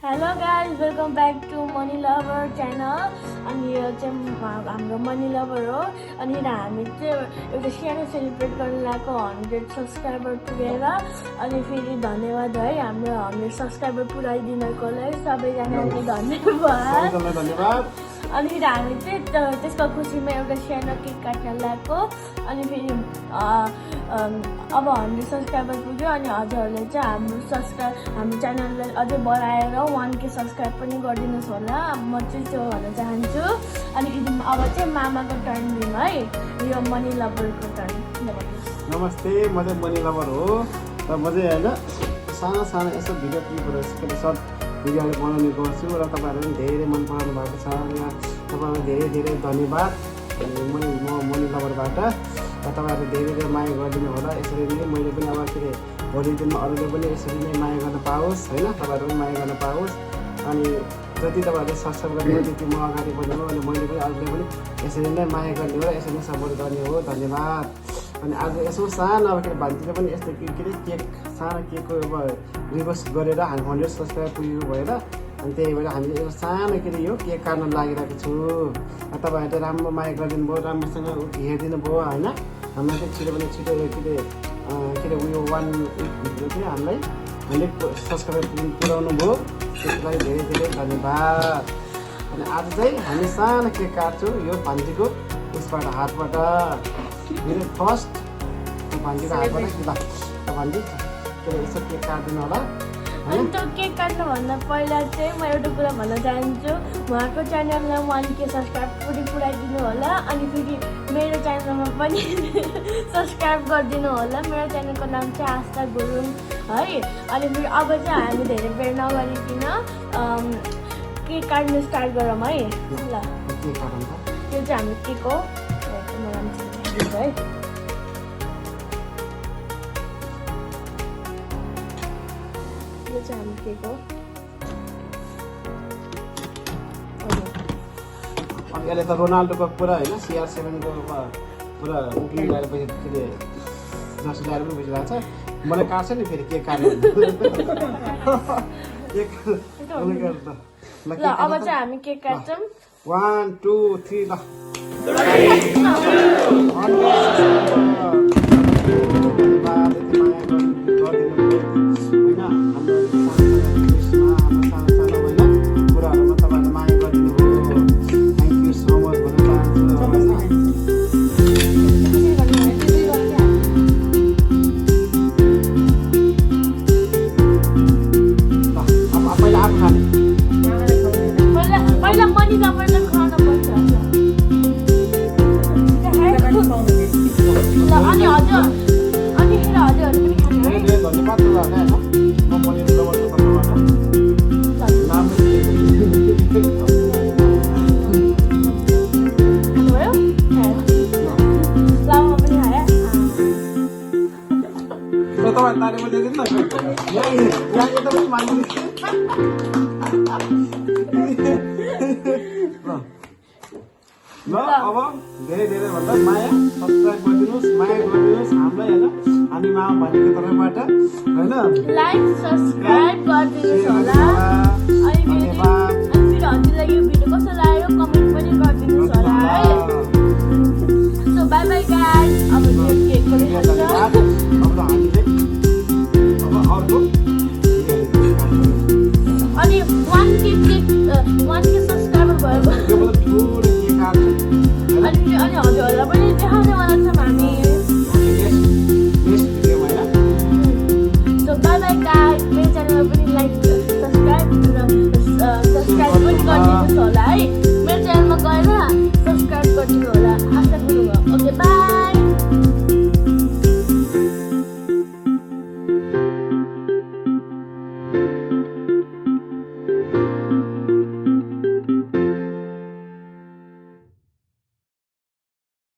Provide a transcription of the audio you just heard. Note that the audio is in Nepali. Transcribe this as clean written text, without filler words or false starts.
Hello guys welcome back to Money Lover channel. अनि यो चाहिँ हाम्रो मनी लभर हो। अनि हामी चाहिँ एउटा सानो सेलिब्रेट गर्न लागेको 100 सब्सक्राइबर पुगेर। अनि फेरि धन्यवाद है हाम्रो 100 सब्सक्राइबर पुऱ्याइदिनुकोलाई सबैजनालाई धन्यवाद। अनि हामी चाहिँ त्यसको खुसीमा एउटा सानो केक काट्न लागेको। अनि फेरि अब 100 सब्सक्राइबर पुग्यो। अनि हजुरहरूले चाहिँ हाम्रो च्यानललाई अझै बढाएर 1K सब्सक्राइब पनि गरिदिनुहोस् होला। म चाहिँ त्यो भन्न चाहन्छु। अनि अब चाहिँ मामाको टर्न दिउँ है, यो मनी लभरको टर्न। नमस्ते, म चाहिँ मनी लभर हो। र म चाहिँ होइन सानो सानो यसो भिडियो क्लिपहरू सर्ट भिडियोहरू बनाउने गर्छु र तपाईँहरूले पनि धेरै मन पराउनु भएको छ। यहाँ तपाईँहरूलाई धेरै धेरै धन्यवाद म मनी लभरबाट। र तपाईँहरूले धेरै धेरै माया गरिदिनु होला। यसरी नै मैले पनि अब के अरे भोलिको दिनमा अरूले पनि यसरी नै माया गर्न पाओस् होइन, तपाईँहरू पनि माया गर्न पाओस्। अनि जति तपाईँहरूले सब्सक्राइब गर्ने हो त्यति म अगाडि बढ्नु हो। अनि मैले पनि अरूले पनि यसरी नै माया गर्ने हो, यसरी नै सपोर्ट गर्ने हो। धन्यवाद। अनि आज यसो सानो अब के अरे भान्जीले पनि यस्तो के अरे केक सानो केकको अब रिक्वेस्ट गरेर 100 सब्सक्राइब पुगेको भएर अनि त्यही भएर हामीले एउटा सानो के अरे यो केक काट्न लागिरहेको छु। तपाईँहरूले राम्रो माया गरिदिनु भयो, राम्रोसँग हेरिदिनु भयो होइन। हामीलाई चाहिँ छिटो पनि छिटो के अरे उयो 1 विकभित्र चाहिँ हामीलाई 100 सब्सक्राइबर पुऱ्याउनु भयो। त्यसको लागि धेरै धेरै धन्यवाद। अनि आज चाहिँ हामी सानो केक काट्छौँ यो भान्जीको उसबाट हातबाट। मेरो फर्स्ट भान्जीको हातबाट कि भान्जी के अरे यसो केक काटिदिनु होला। अनि त्यो केक काट्नुभन्दा पहिला चाहिँ म एउटा कुरा भन्न चाहन्छु, उहाँको च्यानललाई 1K सब्सक्राइब पुऱ्याइदिनु होला। अनि फेरि मेरो च्यानलमा पनि सब्सक्राइब गरिदिनु होला। मेरो च्यानलको नाम चाहिँ आस्था गुरुङ है। अनि फेरि अब चाहिँ हामी धेरै बेर नगरिकन केक काट्नु स्टार्ट गरौँ है। ल त्यो चाहिँ हाम्रो केक हो है। यो चाहिँ हाम्रो केक हो। अनि अहिले त रोनाल्डोको पुरा होइन CR7को पुरा बुकिङ ल्याएर पैसा के अरे जर्सी ल्याएर पनि पैसा लाग्छ। मलाई काट्छ नि फेरि केक काट्नु केक। ल अब चाहिँ हामी केक काट्छौँ। 1 2 3 ल पहिला मनी लभरलाई खुवाउनु पर्छ। ल अनि हजुर अनि हजुरहरू पनि खानु है। धन्यवाद तपाईँहरूलाई होइन। म मनी लभरको तर्फबाट खानुभयो? ल म पनि खाएँ। तपाईँ तारिफ दिनु न। यहाँ यता पनि माग्नु ल अब धेरै धेरै भन्दा माया सब्सक्राइब गरिदिनुहोस्, माया गरिदिनुहोस् हामीलाई होइन। हामी मामा भनेको तर्फबाट होइन लाइक सब्सक्राइब गरिदिनुहोस् होला।